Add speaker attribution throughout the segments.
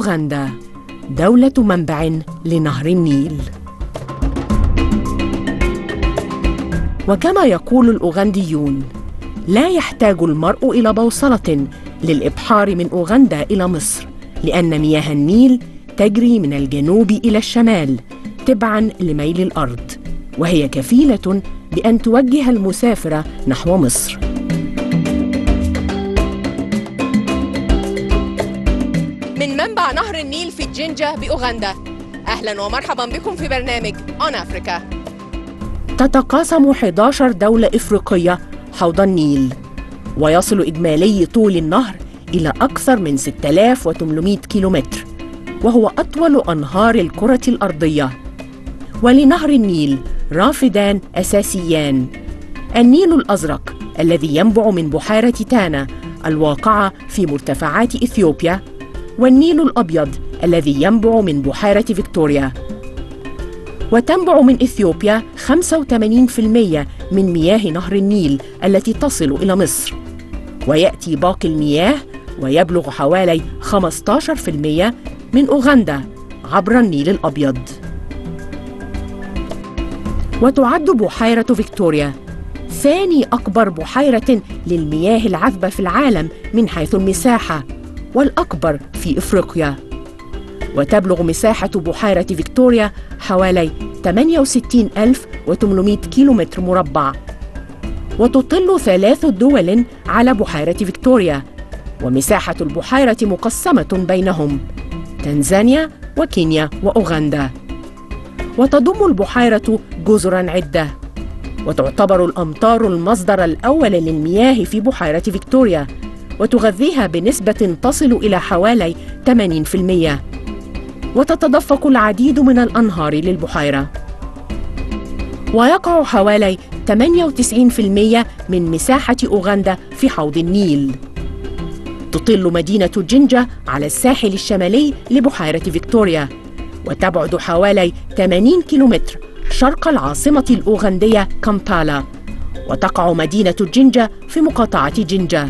Speaker 1: أوغندا، دولة منبع لنهر النيل. وكما يقول الأوغنديون: لا يحتاج المرء إلى بوصلة للإبحار من أوغندا إلى مصر، لأن مياه النيل تجري من الجنوب إلى الشمال تبعاً لميل الأرض، وهي كفيلة بأن توجه المسافر نحو مصر.
Speaker 2: من منبع نهر النيل في الجنجة بأوغندا، أهلاً ومرحباً بكم في برنامج أفريكا.
Speaker 1: تتقاسم 11 دولة إفريقية حوض النيل، ويصل إجمالي طول النهر إلى أكثر من 6800 كيلومتر، وهو أطول أنهار الكرة الأرضية. ولنهر النيل رافدان أساسيان: النيل الأزرق الذي ينبع من بحيرة تانا الواقعة في مرتفعات إثيوبيا، والنيل الأبيض الذي ينبع من بحيرة فيكتوريا. وتنبع من إثيوبيا 85% من مياه نهر النيل التي تصل إلى مصر، ويأتي باقي المياه ويبلغ حوالي 15% من أوغندا عبر النيل الأبيض. وتعد بحيرة فيكتوريا ثاني أكبر بحيرة للمياه العذبة في العالم من حيث المساحة، والأكبر في إفريقيا. وتبلغ مساحة بحيرة فيكتوريا حوالي 68,800 كيلومتر مربع، وتطل 3 دول على بحيرة فيكتوريا، ومساحة البحيرة مقسمة بينهم: تنزانيا وكينيا وأوغندا. وتضم البحيرة جزرا عدة، وتعتبر الأمطار المصدر الأول للمياه في بحيرة فيكتوريا، وتغذيها بنسبة تصل إلى حوالي 80%. وتتدفق العديد من الأنهار للبحيرة. ويقع حوالي 98% من مساحة أوغندا في حوض النيل. تطل مدينة جنجة على الساحل الشمالي لبحيرة فيكتوريا، وتبعد حوالي 80 كيلومتر شرق العاصمة الأوغندية كامبالا. وتقع مدينة جنجة في مقاطعة جنجة.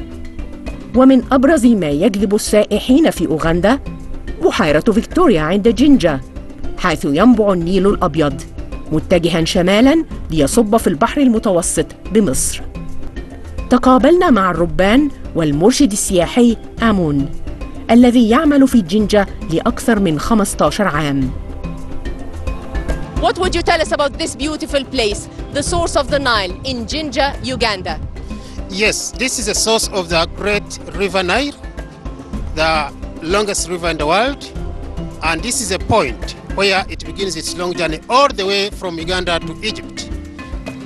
Speaker 1: ومن أبرز ما يجذب السائحين في أوغندا بحيرة فيكتوريا عند جنجة، حيث ينبع النيل الأبيض متجهاً شمالاً ليصب في البحر المتوسط بمصر. تقابلنا مع الربان والمرشد السياحي آمون الذي يعمل في جنجة لأكثر من 15 عام.
Speaker 2: What would you tell us about this beautiful place, the source of the Nile in Jinja, Uganda?
Speaker 3: Yes, this is the source of the great river Nile, the longest river in the world, and this is a point where it begins its long journey all the way from Uganda to Egypt.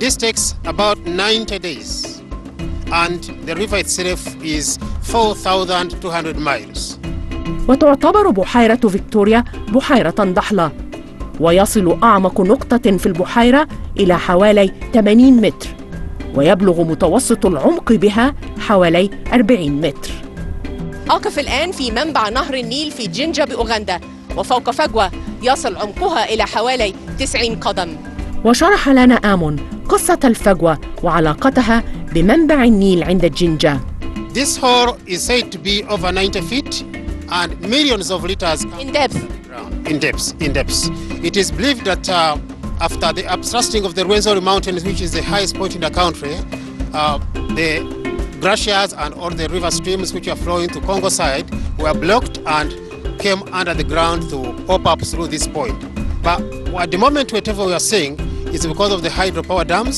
Speaker 3: This takes about 90 days, and the river itself is 4,200 miles.
Speaker 1: وتعتبر بحيرة فيكتوريا بحيرة ضحلة، ويصل أعمق نقطة في البحيرة إلى حوالي 80 متر، ويبلغ متوسط العمق بها حوالي 40 متر.
Speaker 2: أقف الآن في منبع نهر النيل في جنجة بأوغندا، وفوق فجوة يصل عمقها إلى حوالي 90 قدم.
Speaker 1: وشرح لنا آمون قصة الفجوة وعلاقتها بمنبع النيل عند جنجة.
Speaker 3: This hole is said to be over 90 feet and millions of liters
Speaker 2: in depth.
Speaker 3: In depth. It is believed that after the upthrusting of the Rwenzori Mountains, which is the highest point in the country, the glaciers and all the river streams which are flowing to Congo side were blocked and came under the ground to pop up through this point. But at the moment, whatever we are seeing is because of the hydropower dams.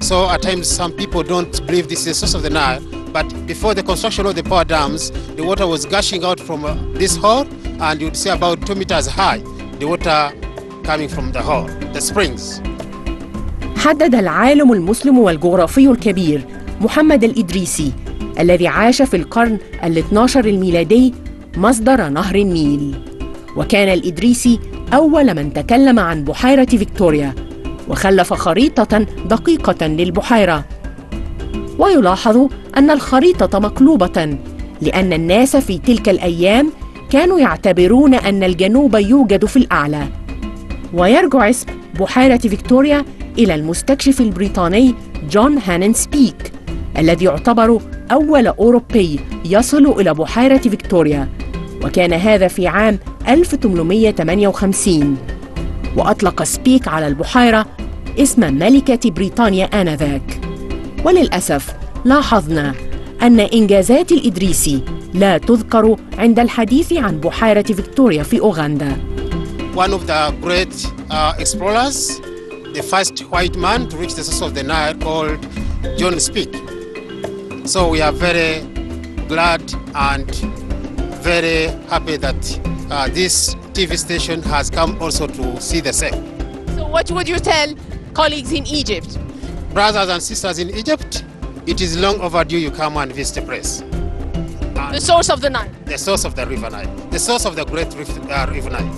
Speaker 3: So at times some people don't believe this is the source of the Nile. But before the construction of the power dams, the water was gushing out from this hole, and you'd see about 2 meters high, the water coming from the hole, the springs.
Speaker 1: حدد العالم المسلم والجغرافي الكبير محمد الإدريسي الذي عاش في القرن ال12 الميلادي مصدر نهر النيل. وكان الإدريسي أول من تكلم عن بحيرة فيكتوريا، وخلف خريطة دقيقة للبحيرة. ويلاحظ أن الخريطة مقلوبة، لأن الناس في تلك الأيام كانوا يعتبرون أن الجنوب يوجد في الأعلى. ويرجع اسم بحيرة فيكتوريا إلى المستكشف البريطاني جون هاننس بيك، الذي يعتبر أول أوروبي يصل إلى بحيرة فيكتوريا، وكان هذا في عام 1858. وأطلق سبيك على البحيرة اسم ملكة بريطانيا آنذاك. وللأسف لاحظنا أن إنجازات الإدريسي لا تذكر عند الحديث عن بحيرة فيكتوريا في أوغندا.
Speaker 3: One of the great explorers, the first white man to reach the source of the Nile, called John Speke. So we are very glad and very happy that this TV station has come also to see the same.
Speaker 2: So what would you tell colleagues in Egypt?
Speaker 3: Brothers and sisters in Egypt, it is long overdue you come and visit the place.
Speaker 2: The source of the Nile.
Speaker 3: The source of the River Nile. The source of the great River Nile.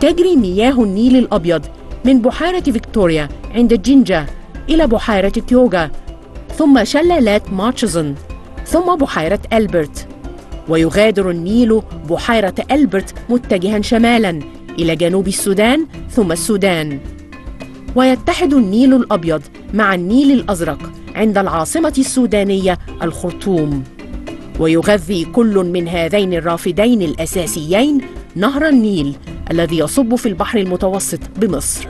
Speaker 1: تجري مياه النيل الأبيض من بحيرة فيكتوريا عند جينجا إلى بحيرة كيوغا، ثم شلالات ماتشزن، ثم بحيرة ألبرت. ويغادر النيل بحيرة ألبرت متجها شمالاً إلى جنوب السودان ثم السودان. ويتحد النيل الأبيض مع النيل الأزرق عند العاصمة السودانية الخرطوم. ويغذي كل من هذين الرافدين الأساسيين نهر النيل الذي يصب في البحر المتوسط بمصر.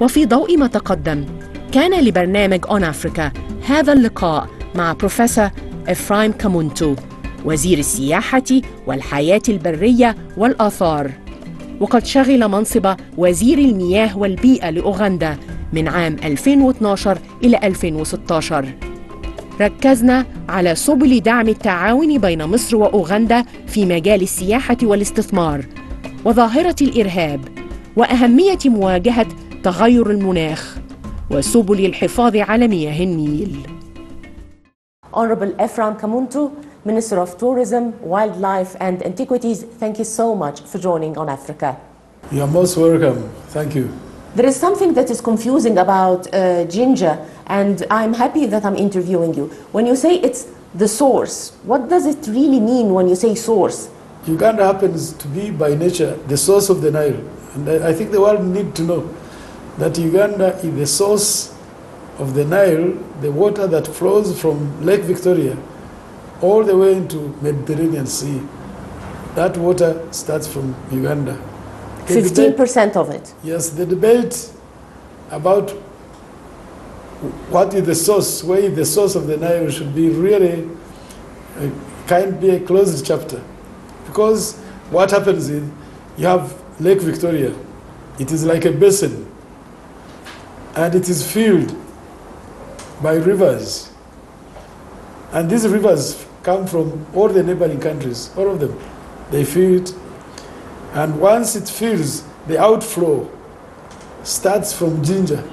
Speaker 1: وفي ضوء ما تقدم، كان لبرنامج أون أفريكا هذا اللقاء مع بروفيسور إفرايم كامونتو، وزير السياحة والحياة البرية والآثار، وقد شغل منصب وزير المياه والبيئة لأوغندا من عام 2012 إلى 2016. ركزنا على سبل دعم التعاون بين مصر وأوغندا في مجال السياحة والاستثمار وظاهرة الإرهاب وأهمية مواجهة تغير المناخ وسبل الحفاظ على مياه النيل. Honorable Ephraim Kamuntu, Minister of Tourism, Wildlife and Antiquities, thank you so much for joining On Africa.
Speaker 4: You are most welcome. Thank you.
Speaker 1: There is something that is confusing about Jinja, and I'm happy that I'm interviewing you. When you say it's the source, what does it really mean when you say source?
Speaker 4: Uganda happens to be by nature the source of the Nile. And I think the world need to know that Uganda is the source of the Nile, the water that flows from Lake Victoria all the way into Mediterranean Sea. That water starts from Uganda.
Speaker 1: 15% of it.
Speaker 4: Yes, the debate about what is the source, where is the source of the Nile should be really, can't be a closed chapter. Because what happens is, you have Lake Victoria, it is like a basin, and it is filled by rivers. And these rivers come from all the neighboring countries, all of them. They fill it, and once it fills, the outflow starts from Jinja.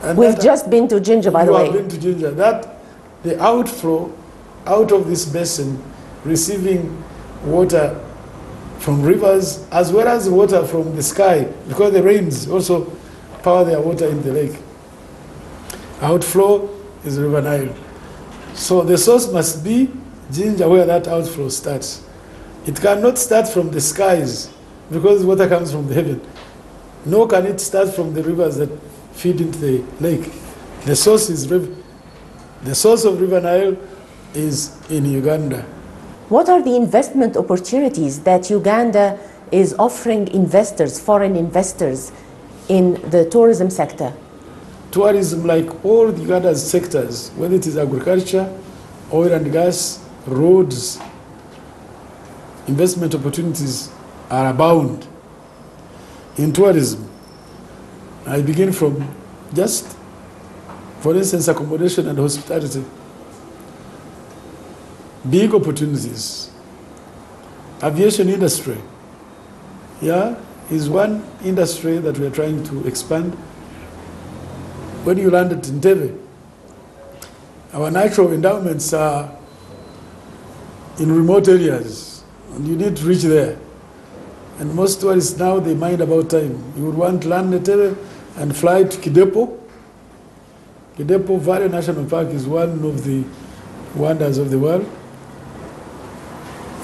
Speaker 4: And
Speaker 1: we've just been to Jinja, by the way.
Speaker 4: You have been to Jinja. That, the outflow out of this basin, receiving water from rivers, as well as water from the sky, because the rains also power their water in the lake. Outflow is River Nile. So the source must be Jinja, where that outflow starts. It cannot start from the skies, because water comes from the heaven. Nor can it start from the rivers that feed into the lake. The source is the source of River Nile is in Uganda.
Speaker 1: What are the investment opportunities that Uganda is offering investors, foreign investors, in the tourism sector?
Speaker 4: Tourism, like all Uganda's sectors, whether it is agriculture, oil and gas, roads, investment opportunities are abound. In tourism, I begin from just, for instance, accommodation and hospitality. Big opportunities. Aviation industry, is one industry that we are trying to expand. When you land at Entebbe, our natural endowments are in remote areas, and you need to reach there. And most tourists now, they mind about time. You would want to land at Entebbe and fly to Kidepo. Kidepo Valley National Park is one of the wonders of the world.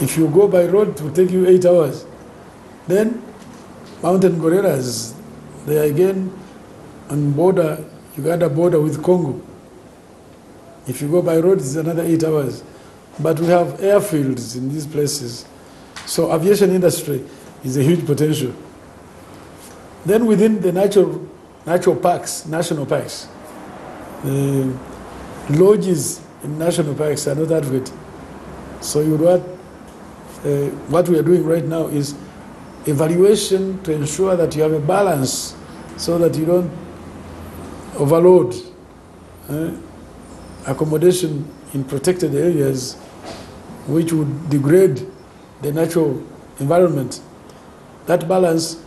Speaker 4: If you go by road, it will take you 8 hours. Then, mountain gorillas, they are again on border, Uganda border with Congo. If you go by road, it's another 8 hours. But we have airfields in these places. So aviation industry is a huge potential. Then within the natural parks, national parks, the lodges in national parks are not adequate. So what we are doing right now is evaluation to ensure that you have a balance so that you don't overload accommodation in protected areas which would degrade the natural environment. That balance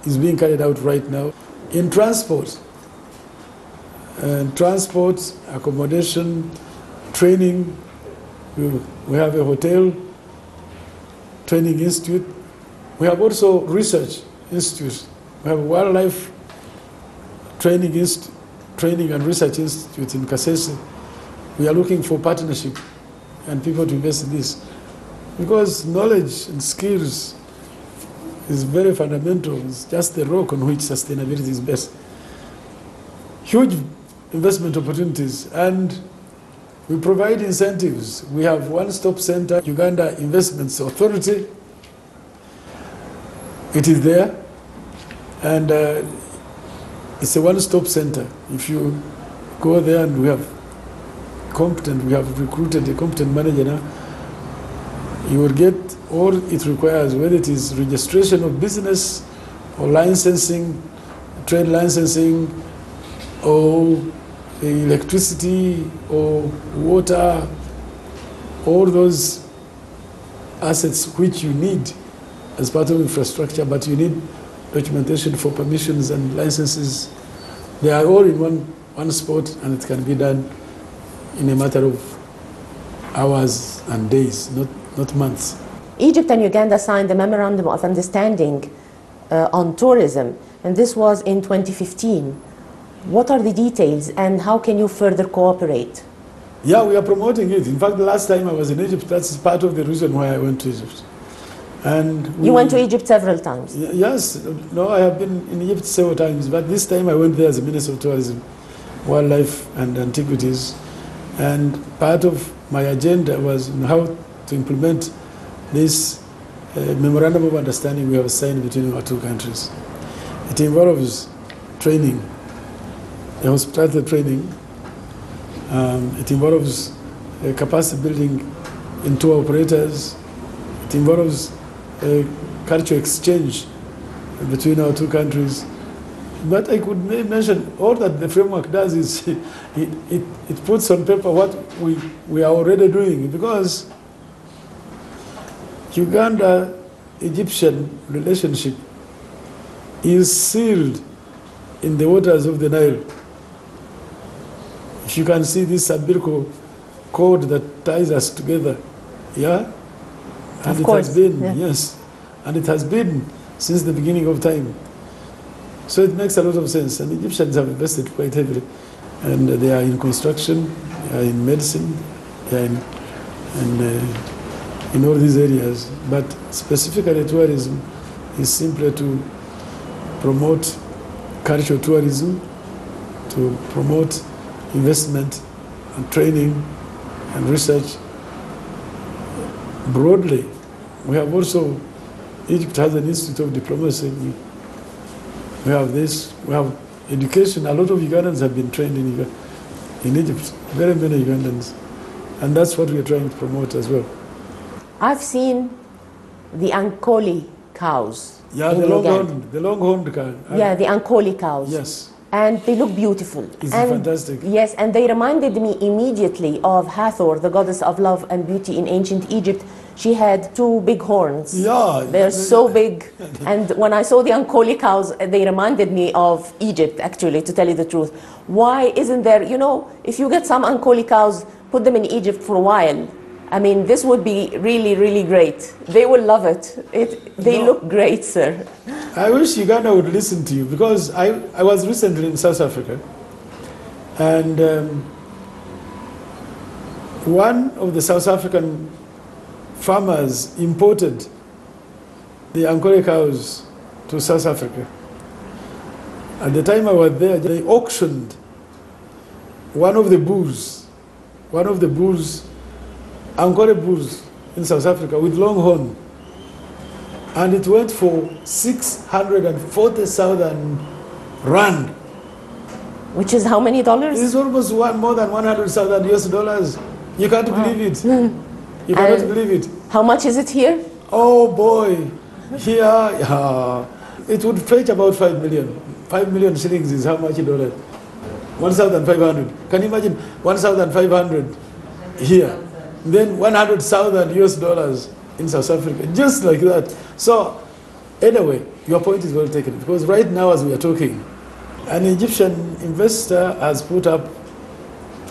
Speaker 4: is being carried out right now. In transport, accommodation, training, we have a hotel training institute. We have also research institutes. We have a wildlife training and research institute in Kasese. We are looking for partnership and people to invest in this. Because knowledge and skills is very fundamental. It's just the rock on which sustainability is based. Huge investment opportunities, and we provide incentives. We have one-stop center, Uganda Investments Authority. It is there, and it's a one-stop center. If you go there, and we have recruited a competent manager now, you will get all it requires, whether it is registration of business or licensing, trade licensing, or electricity or water, all those assets which you need as part of infrastructure, but you need documentation for permissions and licenses. They are all in one spot, and it can be done in a matter of hours and days, not months.
Speaker 5: Egypt and Uganda signed a memorandum of understanding on tourism, and this was in 2015. What are the details, and how can you further cooperate?
Speaker 4: Yeah, we are promoting it. In fact, the last time I was in Egypt, that's part of the reason why I went to Egypt. And
Speaker 5: you went to Egypt several times?
Speaker 4: Yes. No, I have been in Egypt several times, but this time I went there as a Minister of Tourism, Wildlife and Antiquities. And part of my agenda was how to implement this memorandum of understanding we have signed between our two countries. It involves training, the hospitality training. It involves capacity building in tour operators. It involves cultural exchange between our two countries. But I could mention all that the framework does is it puts on paper what we are already doing, because Uganda-Egyptian relationship is sealed in the waters of the Nile. If you can see this umbilical cord that ties us together, yeah? And
Speaker 5: of course.
Speaker 4: Has been,
Speaker 5: yeah.
Speaker 4: Yes, and it has been since the beginning of time. So it makes a lot of sense, and Egyptians have invested quite heavily, and they are in construction, they are in medicine, they are in all these areas. But specifically tourism is simply to promote cultural tourism, to promote investment and training and research broadly. We have also, Egypt has an Institute of Diplomacy. We have this, we have education. A lot of Ugandans have been trained in Egypt, very many Ugandans. And that's what we are trying to promote as well.
Speaker 5: I've seen the Ankoli cows.
Speaker 4: Yeah, the long-horned cow.
Speaker 5: Yeah, the Ankoli cows.
Speaker 4: Yes.
Speaker 5: And they look beautiful.
Speaker 4: It's fantastic.
Speaker 5: Yes, and they reminded me immediately of Hathor, the goddess of love and beauty in ancient Egypt. She had two big horns.
Speaker 4: Yeah.
Speaker 5: They're so big. And when I saw the Ankoli cows, they reminded me of Egypt, actually, to tell you the truth. Why isn't there, if you get some Ankoli cows, put them in Egypt for a while. I mean, this would be really, really great. They will love it. They look great, sir.
Speaker 4: I wish Uganda would listen to you, because I was recently in South Africa, and one of the South African farmers imported the Ankoli cows to South Africa. At the time I was there, they auctioned one of the bulls, Ankoli bulls in South Africa with long horn. And it went for 640,000 rand.
Speaker 5: Which is how many dollars?
Speaker 4: It's almost more than 100,000 US dollars. You can't believe it. You cannot believe it.
Speaker 5: How much is it here?
Speaker 4: Oh boy, here it would fetch about 5 million. 5 million shillings is how much dollars? 1,500. Can you imagine 1,500 here? Then 100,000 US dollars in South Africa, just like that. So anyway, your point is well taken, because right now as we are talking, an Egyptian investor has put up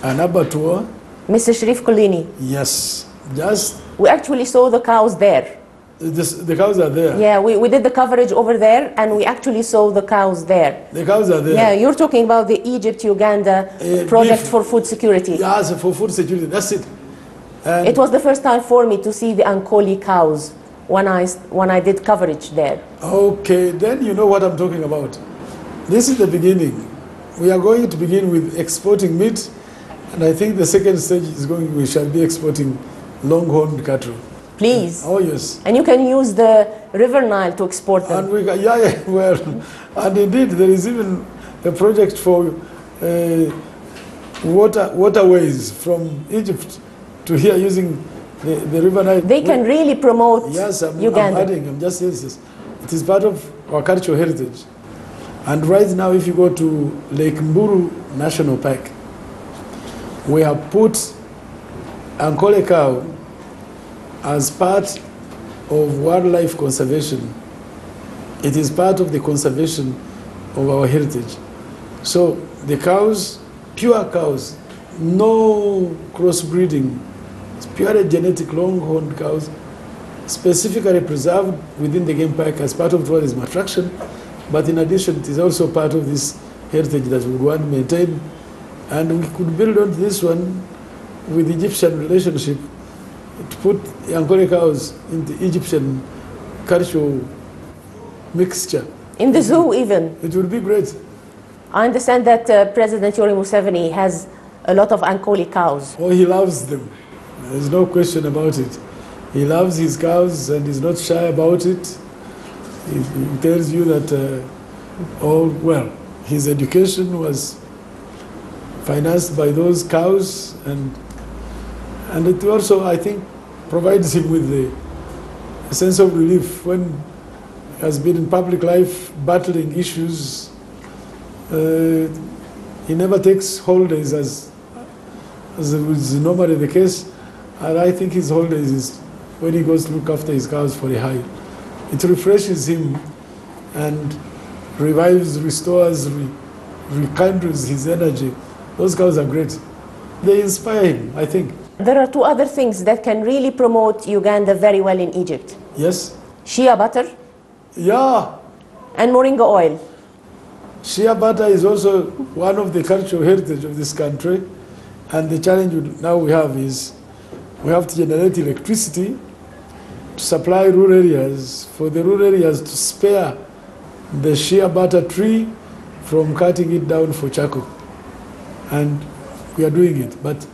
Speaker 4: an abattoir.
Speaker 5: Mr. Sharif Kulini.
Speaker 4: Yes, just...
Speaker 5: We actually saw the cows there.
Speaker 4: The cows are there.
Speaker 5: Yeah, we did the coverage over there, and we actually saw the cows there.
Speaker 4: The cows are there.
Speaker 5: Yeah, you're talking about the Egypt-Uganda project for food security.
Speaker 4: Yes, for food security, that's it. And
Speaker 5: it was the first time for me to see the Ankoli cows when I did coverage there.
Speaker 4: Okay, then you know what I'm talking about. This is the beginning. We are going to begin with exporting meat, and I think the second stage is we shall be exporting longhorned cattle.
Speaker 5: Please.
Speaker 4: Oh yes.
Speaker 5: And you can use the River Nile to export them.
Speaker 4: And well, and indeed there is even a project for waterways from Egypt to here using the River Nile.
Speaker 5: They can really promote Uganda.
Speaker 4: I'm just saying this. It is part of our cultural heritage. And right now, if you go to Lake Mburu National Park, we have put Ankole cow as part of wildlife conservation. It is part of the conservation of our heritage. So the cows, pure cows, no crossbreeding, it's purely genetic longhorned cows, specifically preserved within the game park as part of tourism attraction. But in addition, it is also part of this heritage that we want to maintain. And we could build on this one with the Egyptian relationship to put Ankole cows in the Egyptian cultural mixture.
Speaker 5: In the zoo even.
Speaker 4: It would be great.
Speaker 5: I understand that President Yoweri Museveni has a lot of Ankole cows.
Speaker 4: Oh, he loves them. There's no question about it. He loves his cows and he's not shy about it. He tells you that, his education was financed by those cows, and it also, I think, provides him with a sense of relief when he has been in public life battling issues. He never takes holidays as is normally the case, and I think his holidays is when he goes to look after his cows for a hike. It refreshes him and revives, restores, rekindles his energy. Those cows are great. They inspire him, I think.
Speaker 5: There are two other things that can really promote Uganda very well in Egypt.
Speaker 4: Yes?
Speaker 5: Shea butter.
Speaker 4: Yeah.
Speaker 5: And moringa oil.
Speaker 4: Shea butter is also one of the cultural heritage of this country. And the challenge now we have is we have to generate electricity to supply rural areas, for the rural areas to spare the shea butter tree from cutting it down for charcoal. And we are doing it, but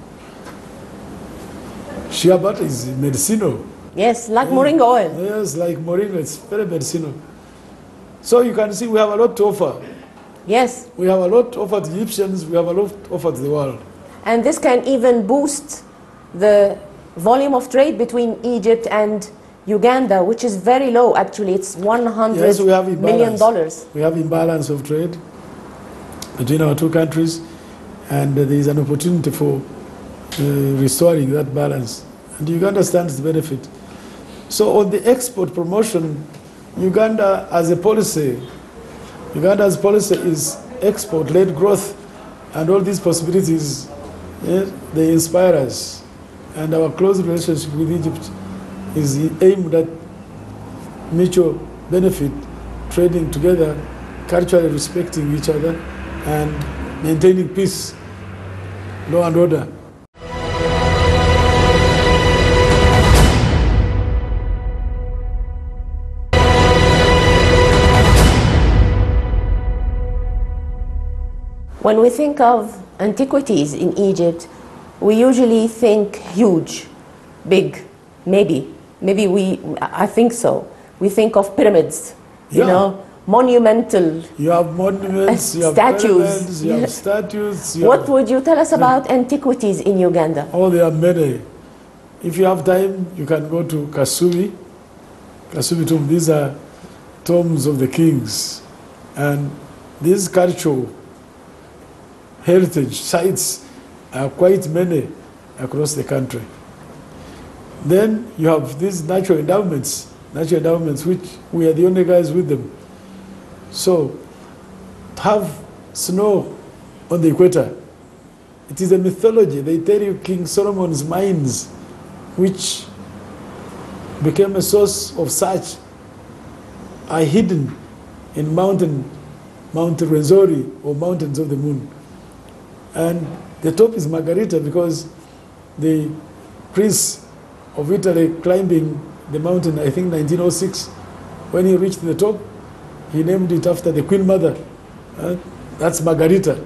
Speaker 4: shea butter is medicinal.
Speaker 5: Yes, like moringa oil.
Speaker 4: Yes, like moringa, it's very medicinal. So you can see we have a lot to offer.
Speaker 5: Yes.
Speaker 4: We have a lot to offer to Egyptians, we have a lot to offer to the world.
Speaker 5: And this can even boost the volume of trade between Egypt and Uganda, which is very low actually. It's $100 million.
Speaker 4: We have imbalance of trade between our two countries, and there is an opportunity for restoring that balance. And Uganda stands to benefit. So on the export promotion, Uganda as a policy is export-led growth, and all these possibilities, they inspire us. And our close relationship with Egypt is aimed at mutual benefit, trading together, culturally respecting each other, and maintaining peace, law and order.
Speaker 5: When we think of antiquities in Egypt, we usually think huge, big, maybe I think so. we think of pyramids, you
Speaker 4: Yeah.
Speaker 5: know, monumental.
Speaker 4: You have monuments, you have
Speaker 5: Statues.
Speaker 4: pyramids, you have statues. You
Speaker 5: What
Speaker 4: have,
Speaker 5: would you tell us about antiquities in Uganda?
Speaker 4: oh, there are many. If you have time, you can go to Kasubi tomb. These are tombs of the kings. And these cultural heritage sites are quite many across the country. Then you have these natural endowments which we are the only guys with them. So, to have snow on the equator, it is a mythology. They tell you King Solomon's mines, which became a source of such, are hidden in Mount Renzori, or Mountains of the Moon. And the top is Margarita because the prince of Italy climbing the mountain, I think 1906, when he reached the top, he named it after the Queen Mother. That's Margarita.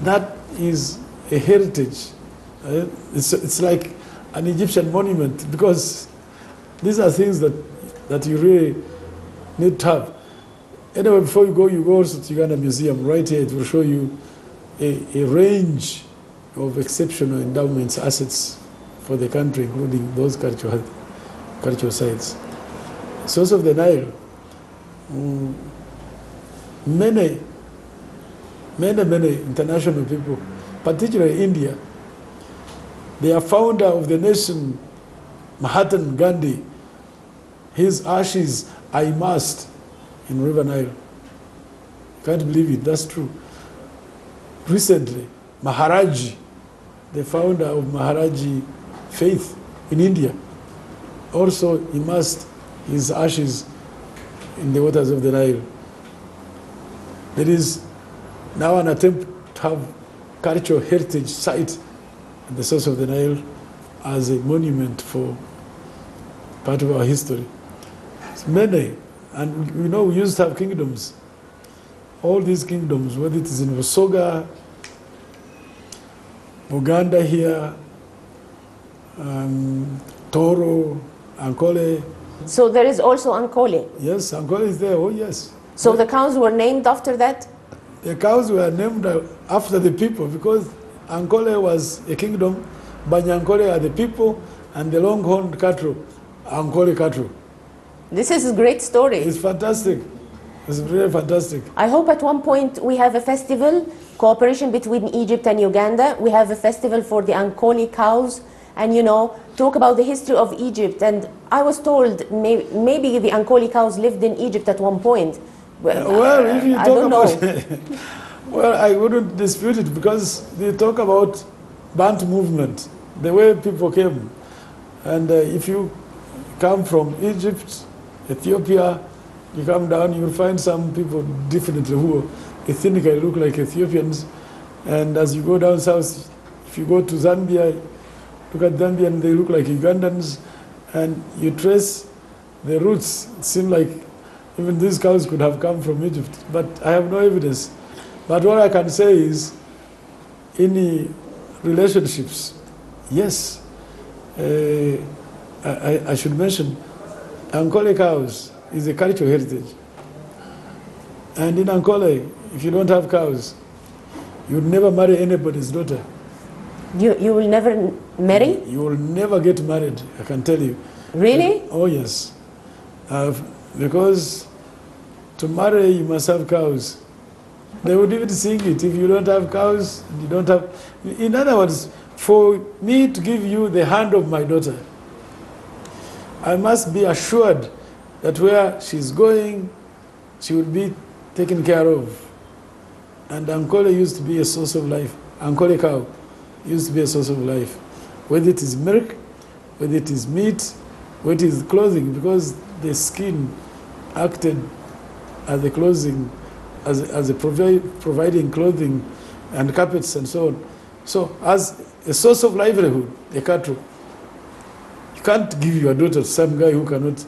Speaker 4: That is a heritage. It's like an Egyptian monument because these are things that you really need to have. Anyway, before you go also to Uganda Museum. Right here, it will show you a range of exceptional endowments, assets for the country, including those cultural sites. Source of the Nile, many international people, particularly India. The founder of the nation, Mahatma Gandhi, his ashes are immersed in River Nile. Can't believe it, that's true. Recently, Maharaji, the founder of Maharaji faith in India, also immersed his ashes in the waters of the Nile. There is now an attempt to have cultural heritage site at the source of the Nile as a monument for part of our history. It's many, and we know we used to have kingdoms. All these kingdoms, whether it is in Busoga, Uganda here, Toro, Ankole.
Speaker 5: So there is also Ankole.
Speaker 4: Yes, Ankole is there, oh yes.
Speaker 5: So the cows were named after that?
Speaker 4: The cows were named after the people because Ankole was a kingdom, Banyankole are the people, and the long-horned cattle, Ankole cattle.
Speaker 5: This is a great story.
Speaker 4: It's fantastic. It's really fantastic.
Speaker 5: I hope at one point we have a festival, cooperation between Egypt and Uganda. We have a festival for the Ankole cows and, you know, talk about the history of Egypt. And I was told maybe the Ankole cows lived in Egypt at one point.
Speaker 4: Well, if you
Speaker 5: I
Speaker 4: talk
Speaker 5: don't
Speaker 4: about
Speaker 5: know.
Speaker 4: well, I wouldn't dispute it because they talk about Bantu movement, the way people came. And if you come from Egypt, Ethiopia, you come down, you'll find some people definitely who ethnically look like Ethiopians. And as you go down south, if you go to Zambia, look at Zambia and they look like Ugandans. And you trace the roots. It seems like even these cows could have come from Egypt. But I have no evidence. But what I can say is, any relationships, yes. I should mention, Ankole cows is a cultural heritage. And in Ankole, if you don't have cows, you would never marry anybody's daughter.
Speaker 5: You will never marry?
Speaker 4: You will never get married, I can tell you.
Speaker 5: Really?
Speaker 4: Oh, yes. Because to marry, you must have cows. They would even sing it. If you don't have cows, you don't have... In other words, for me to give you the hand of my daughter, I must be assured that where she's going, she will be taken care of. And Ankole used to be a source of life. Ankole cow used to be a source of life. Whether it is milk, whether it is meat, whether it is clothing, because the skin acted as a clothing, as a providing clothing and carpets and so on. So as a source of livelihood, a cattle, you can't give your daughter to some guy who cannot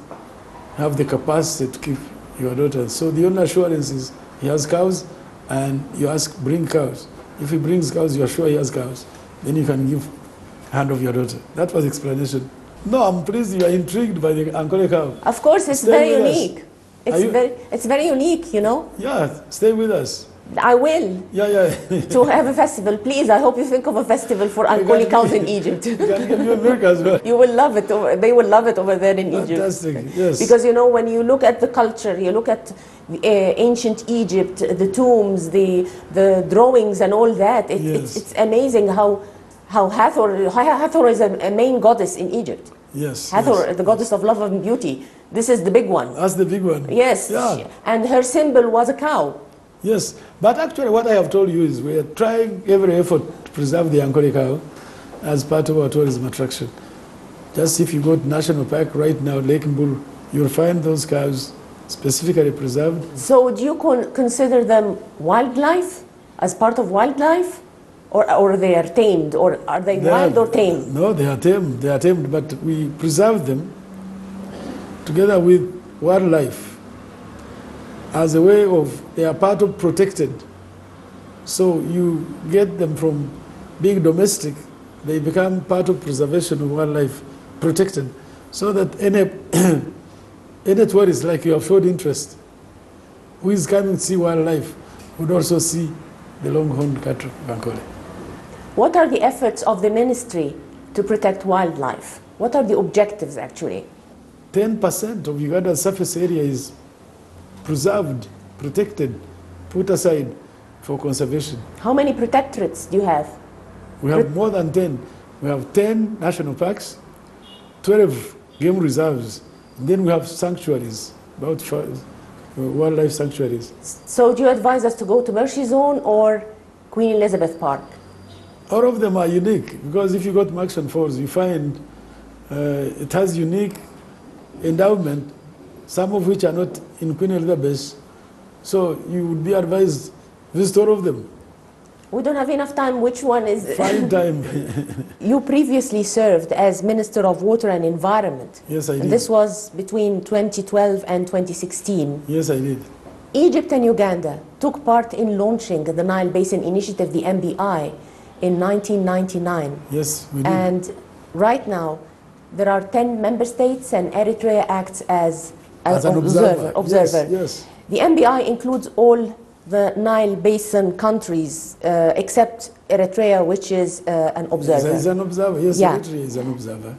Speaker 4: have the capacity to keep your daughter. So the only assurance is he has cows and you ask, bring cows. If he brings cows, you are sure he has cows. Then you can give hand of your daughter. That was the explanation. No, I'm pleased you are intrigued by the Ankole cow.
Speaker 5: Of course, it's
Speaker 4: Stay
Speaker 5: very
Speaker 4: with us.
Speaker 5: unique. It's very unique, you know.
Speaker 4: Yeah, stay with us.
Speaker 5: I will.
Speaker 4: Yeah.
Speaker 5: To have a festival, please. I hope you think of a festival for Ankole cows in Egypt.
Speaker 4: We can give you a milk as well.
Speaker 5: You will love it. They will love it over there in Egypt.
Speaker 4: Fantastic, yes.
Speaker 5: Because you know, when you look at the culture, you look at ancient Egypt, the tombs, the drawings, and all that.
Speaker 4: Yes.
Speaker 5: It's amazing how Hathor is a main goddess in Egypt.
Speaker 4: Yes.
Speaker 5: Hathor, the goddess of love and beauty. This is the big one.
Speaker 4: That's the big one.
Speaker 5: Yes.
Speaker 4: Yeah.
Speaker 5: And her symbol was a cow.
Speaker 4: Yes, but actually what I have told you is we are trying every effort to preserve the Ankole cow as part of our tourism attraction. Just if you go to National Park right now, Lake Mbulu, you'll find those cows specifically preserved.
Speaker 5: So do you consider them wildlife, as part of wildlife? Or they are tamed, or are they wild or tamed?
Speaker 4: No, they are tamed. They are tamed, but we preserve them together with wildlife as a way of, they are part of protected. So you get them from being domestic, they become part of preservation of wildlife, protected, so that any tourist, like you have showed interest, who is coming to see wildlife, would also see the longhorned cattle of Ankole.
Speaker 5: What are the efforts of the ministry to protect wildlife? What are the objectives, actually?
Speaker 4: 10% of Uganda's surface area is preserved, protected, put aside for conservation.
Speaker 5: How many protectorates do you have?
Speaker 4: We have more than 10. We have 10 national parks, 12 game reserves, and then we have sanctuaries, about wildlife sanctuaries.
Speaker 5: So do you advise us to go to Mercy Zone or Queen Elizabeth Park?
Speaker 4: All of them are unique, because if you go to Maxon Falls, you find it has unique endowment, some of which are not in Queen Elizabeth. So you would be advised, visit all of them.
Speaker 5: We don't have enough time. Which one is?
Speaker 4: Find time.
Speaker 5: You previously served as Minister of Water and Environment.
Speaker 4: Yes, I did.
Speaker 5: And this was between 2012 and 2016.
Speaker 4: Yes, I did.
Speaker 5: Egypt and Uganda took part in launching the Nile Basin Initiative, the MBI, in 1999.
Speaker 4: Yes, we did.
Speaker 5: And right now, there are 10 member states, and Eritrea acts as
Speaker 4: an observer. Yes.
Speaker 5: The MBI includes all the Nile Basin countries except Eritrea, which is an observer.
Speaker 4: Is an observer, yes,
Speaker 5: Yeah.
Speaker 4: Eritrea is an observer.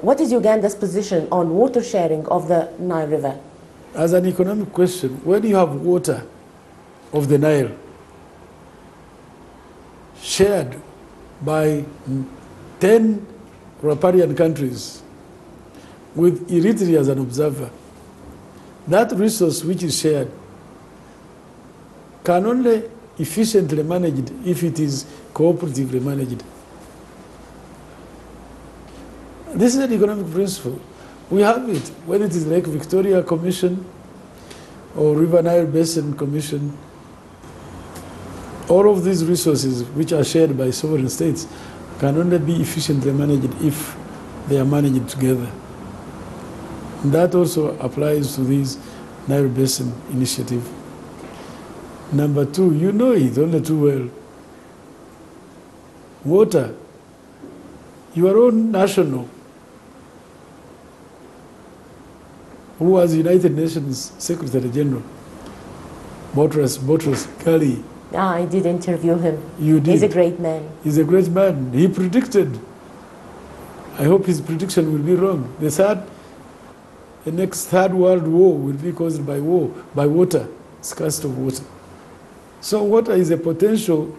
Speaker 5: What is Uganda's position on water sharing of the Nile River?
Speaker 4: As an economic question, when you have water of the Nile shared by 10 riparian countries with Eritrea as an observer, that resource which is shared can only efficiently managed if it is cooperatively managed. This is an economic principle. We have it, whether it is Lake Victoria Commission or River Nile Basin Commission. All of these resources which are shared by sovereign states can only be efficiently managed if they are managed together. And that also applies to this Nile Basin Initiative. Number two, you know it only too well. Water, your own national, who was United Nations Secretary General, Boutros Ghali.
Speaker 5: I did interview him.
Speaker 4: You did.
Speaker 5: He's a great man.
Speaker 4: He's a great man. He predicted, I hope his prediction will be wrong, the next third world war will be caused by water, scarcity of water. So water is a potential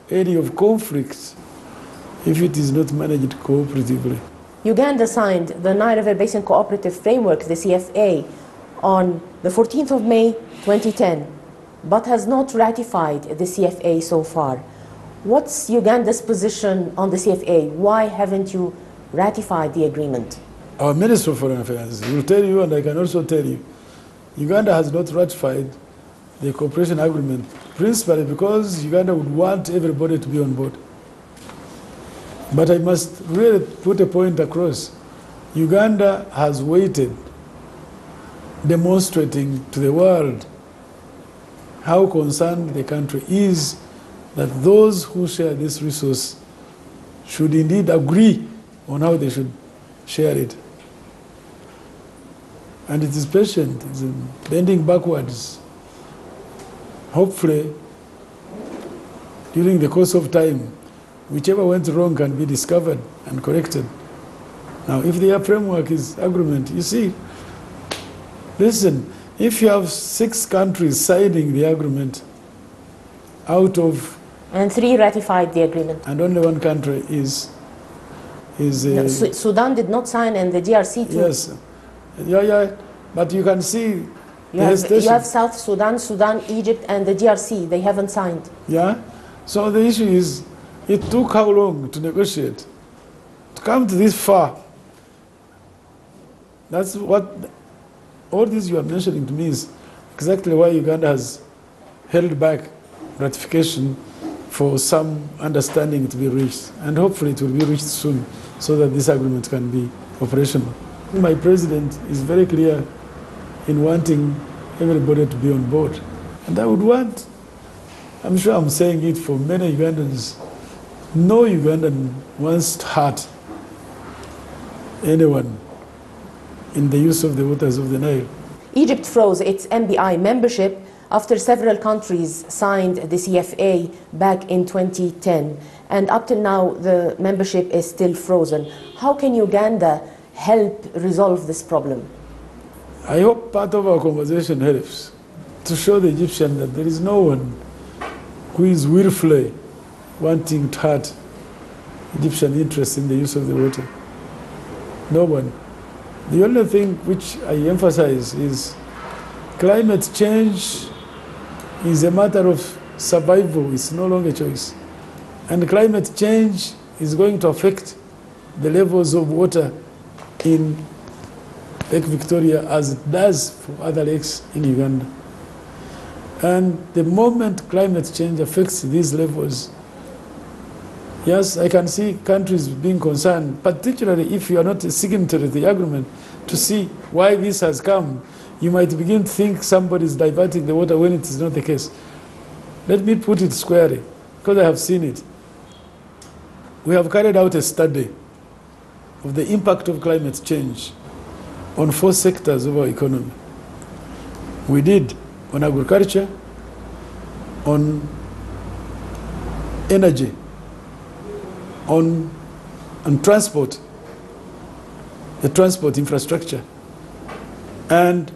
Speaker 4: area of conflict if it is not managed cooperatively.
Speaker 5: Uganda signed the Nile River Basin Cooperative Framework, the CFA, on the 14th of May 2010, but has not ratified the CFA so far. What's Uganda's position on the CFA? Why haven't you ratified the agreement?
Speaker 4: Our Minister of Foreign Affairs will tell you, and I can also tell you, Uganda has not ratified the cooperation agreement, principally because Uganda would want everybody to be on board. But I must really put a point across. Uganda has waited, demonstrating to the world how concerned the country is that those who share this resource should indeed agree on how they should share it. And it is patient, it's bending backwards. Hopefully, during the course of time, whichever went wrong can be discovered and corrected. Now, if the framework is agreement, you see, listen, if you have 6 countries signing the agreement out of...
Speaker 5: And 3 ratified the agreement.
Speaker 4: And only 1 country is
Speaker 5: no, Sudan did not sign, and the DRC too.
Speaker 4: Yes. Yeah, but you can see
Speaker 5: you have South Sudan, Egypt, and the DRC. They haven't signed.
Speaker 4: Yeah. So the issue is, it took how long to negotiate? To come to this far. That's what, all this you are mentioning to me is exactly why Uganda has held back ratification for some understanding to be reached. And hopefully it will be reached soon so that this agreement can be operational. My president is very clear in wanting everybody to be on board. And I would want, I'm sure I'm saying it for many Ugandans, no Ugandan wants to hurt anyone in the use of the waters of the Nile.
Speaker 5: Egypt froze its MBI membership after several countries signed the CFA back in 2010. And up till now, the membership is still frozen. How can Uganda help resolve this problem?
Speaker 4: I hope part of our conversation helps to show the Egyptian that there is no one who is willfully wanting to hurt Egyptian interests in the use of the water. No one. The only thing which I emphasize is climate change is a matter of survival. It's no longer a choice. And climate change is going to affect the levels of water in Lake Victoria as it does for other lakes in Uganda. And the moment climate change affects these levels, yes, I can see countries being concerned, particularly if you are not a signatory to the agreement, to see why this has come. You might begin to think somebody is diverting the water when it is not the case. Let me put it squarely, because I have seen it. We have carried out a study of the impact of climate change on 4 sectors of our economy. We did on agriculture, on energy, on transport, the transport infrastructure. And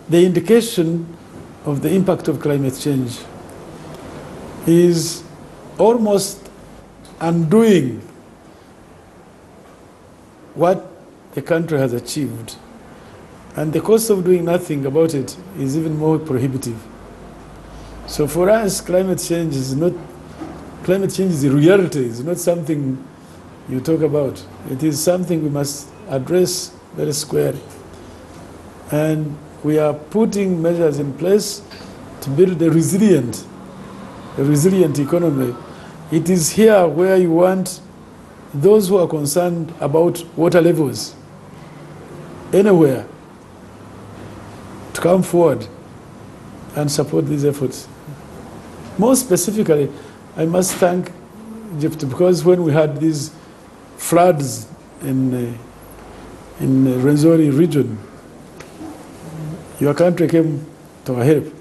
Speaker 4: the indication of the impact of climate change is almost undoing what the country has achieved. And the cost of doing nothing about it is even more prohibitive. So for us, climate change is a reality. It's not something you talk about. It is something we must address very squarely. And we are putting measures in place to build a resilient economy. It is here where you want those who are concerned about water levels anywhere to come forward and support these efforts. More specifically, I must thank Egypt, because when we had these floods in the Rwenzori region, your country came to our help.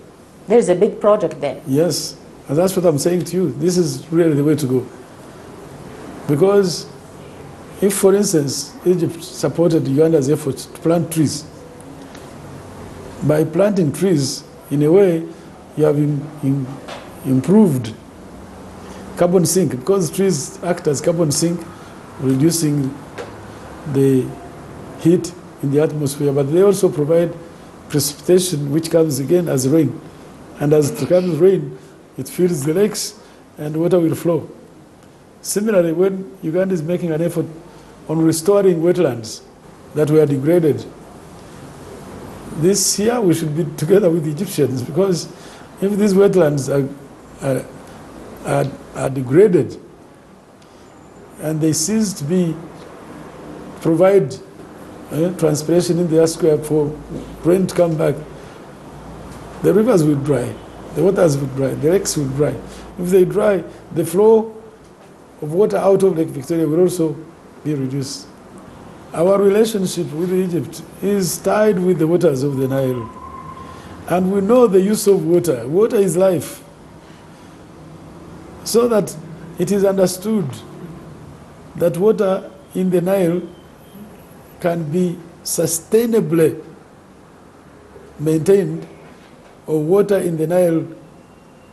Speaker 5: There's a big project there.
Speaker 4: Yes, and that's what I'm saying to you. This is really the way to go. Because if, for instance, Egypt supported Uganda's efforts to plant trees, by planting trees, in a way, you have improved carbon sink, because trees act as carbon sink, reducing the heat in the atmosphere, but they also provide precipitation, which comes again as rain. And as it comes rain, it fills the lakes and water will flow. Similarly, when Uganda is making an effort on restoring wetlands that were degraded, this year we should be together with the Egyptians, because if these wetlands are degraded and they cease to provide transpiration in the air square for rain to come back, the rivers will dry, the waters will dry, the lakes will dry. If they dry, the flow of water out of Lake Victoria will also be reduced. Our relationship with Egypt is tied with the waters of the Nile. And we know the use of water. Water is life. So that it is understood that water in the Nile can be sustainably maintained, or water in the Nile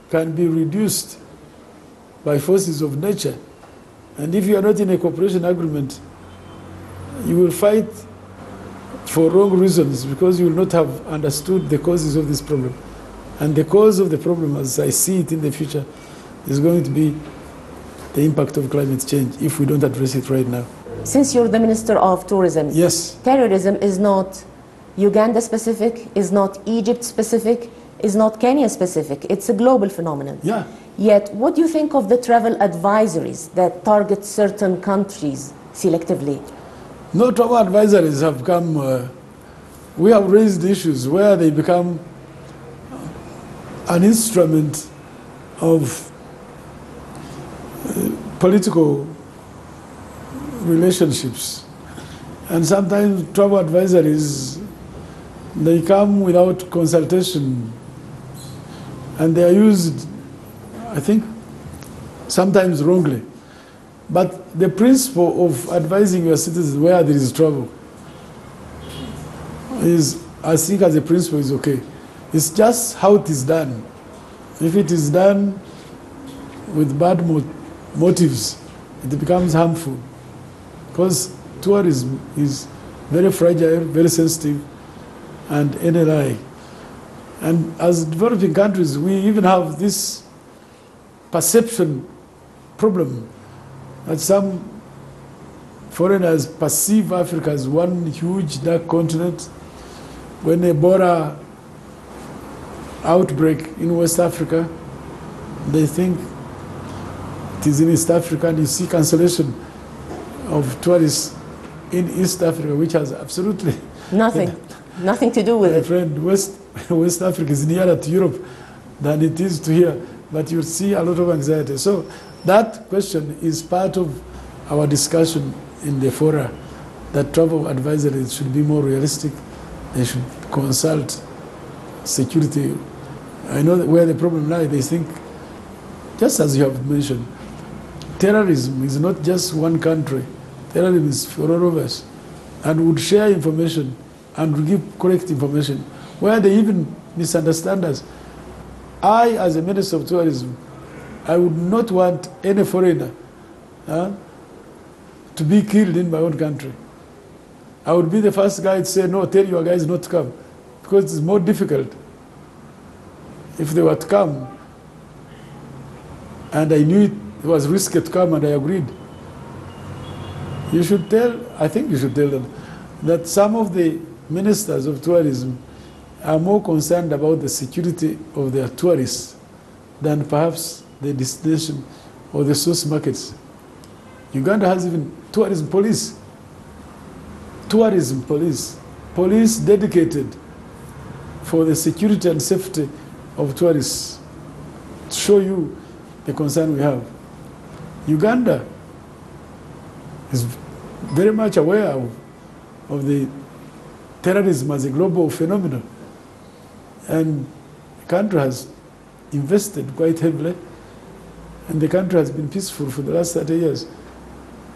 Speaker 4: can be reduced by forces of nature. And if you are not in a cooperation agreement, you will fight for wrong reasons because you will not have understood the causes of this problem. And the cause of the problem, as I see it in the future, is going to be the impact of climate change if we don't address it right now.
Speaker 5: Since you're the Minister of Tourism,
Speaker 4: yes,
Speaker 5: terrorism is not Uganda specific, is not Egypt specific, is not Kenya specific. It's a global phenomenon.
Speaker 4: Yeah.
Speaker 5: Yet, what do you think of the travel advisories that target certain countries selectively?
Speaker 4: No, travel advisories have come, we have raised issues where they become an instrument of political relationships. And sometimes travel advisories, they come without consultation, and they are used, I think, sometimes wrongly. But the principle of advising your citizens where there is trouble is, I think as a principle, is okay. It's just how it is done. If it is done with bad motives, it becomes harmful. Because tourism is very fragile, very sensitive, and NLI. And as developing countries, we even have this perception problem that some foreigners perceive Africa as one huge dark continent. When Ebola outbreak in West Africa, they think it is in East Africa, and you see cancellation of tourists in East Africa, which has absolutely
Speaker 5: nothing to do with
Speaker 4: my
Speaker 5: it.
Speaker 4: friend, West Africa is nearer to Europe than it is to here, but you see a lot of anxiety. So that question is part of our discussion in the fora, that travel advisories should be more realistic. They should consult security. I know that where the problem lies, they think, just as you have mentioned, terrorism is not just one country. Terrorism is for all of us. And would share information and would give correct information. Where they even misunderstand us. I, as a Minister of Tourism, I would not want any foreigner to be killed in my own country. I would be the first guy to say, no, tell your guys not to come, because it's more difficult. If they were to come, and I knew it was risky to come, and I agreed, you should tell, I think you should tell them, that some of the ministers of tourism are more concerned about the security of their tourists than perhaps the destination or the source markets. Uganda has even tourism police. Tourism police. Police dedicated for the security and safety of tourists. To show you the concern we have. Uganda is very much aware of the terrorism as a global phenomenon. And the country has invested quite heavily, and the country has been peaceful for the last 30 years.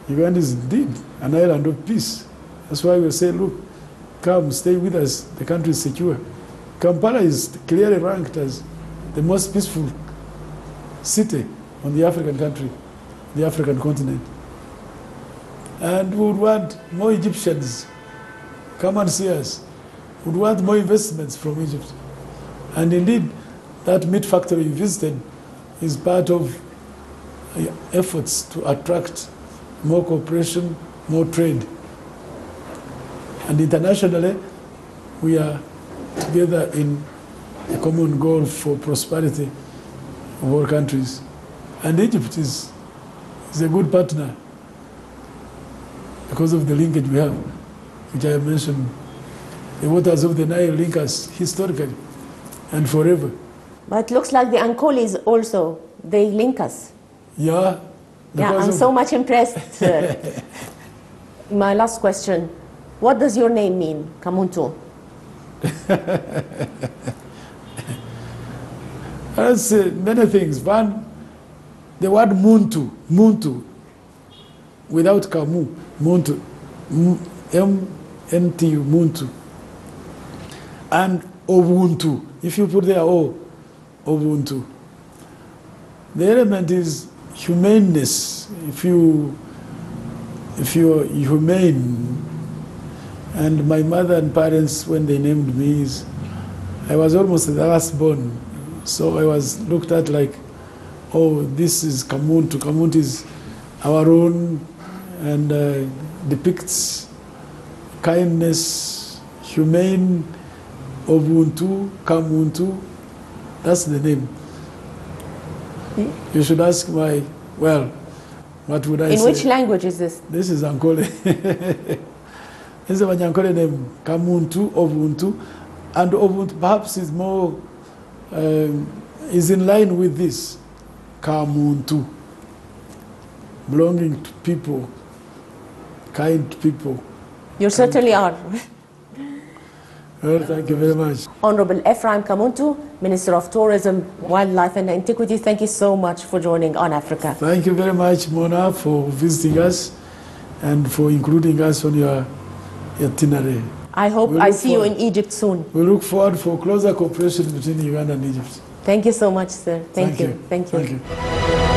Speaker 4: Uganda is indeed an island of peace. That's why we say, look, come, stay with us, the country is secure. Kampala is clearly ranked as the most peaceful city on the African country, the African continent. And we would want more Egyptians come and see us. We would want more investments from Egypt. And indeed, that meat factory you visited is part of efforts to attract more cooperation, more trade. And internationally, we are together in a common goal for prosperity of all countries. And Egypt is a good partner because of the linkage we have, which I have mentioned. The waters of the Nile link us historically and forever.
Speaker 5: But it looks like the Ancolis also, they link us.
Speaker 4: Yeah.
Speaker 5: Yeah, I'm so much impressed, sir. My last question. What does your name mean, Kamuntu?
Speaker 4: That's many things. One, the word muntu, without kamu, muntu, M-N-T-U, muntu. And Ubuntu, if you put there O, Ubuntu. The element is humaneness. If you're humane, and my mother and parents, when they named me, I was almost the last born. So I was looked at like, oh, this is Kamuntu. Kamuntu is our own and depicts kindness, humane, Ubuntu, Kamuntu. That's the name. You should ask my, well, what would I say?
Speaker 5: In which language is this?
Speaker 4: This is Ankole. This is my Ankole name, Kamuntu, Ubuntu. And Ubuntu perhaps is more, is in line with this, Kamuntu, belonging to people, kind people.
Speaker 5: You certainly are.
Speaker 4: Well, thank you very much.
Speaker 5: Honorable Ephraim Kamuntu, Minister of Tourism, Wildlife and Antiquities, thank you so much for joining On Africa.
Speaker 4: Thank you very much, Mona, for visiting us and for including us on your itinerary.
Speaker 5: I hope I see you in Egypt soon.
Speaker 4: We look forward for closer cooperation between Uganda and Egypt.
Speaker 5: Thank you so much, sir. Thank you.
Speaker 4: Thank you.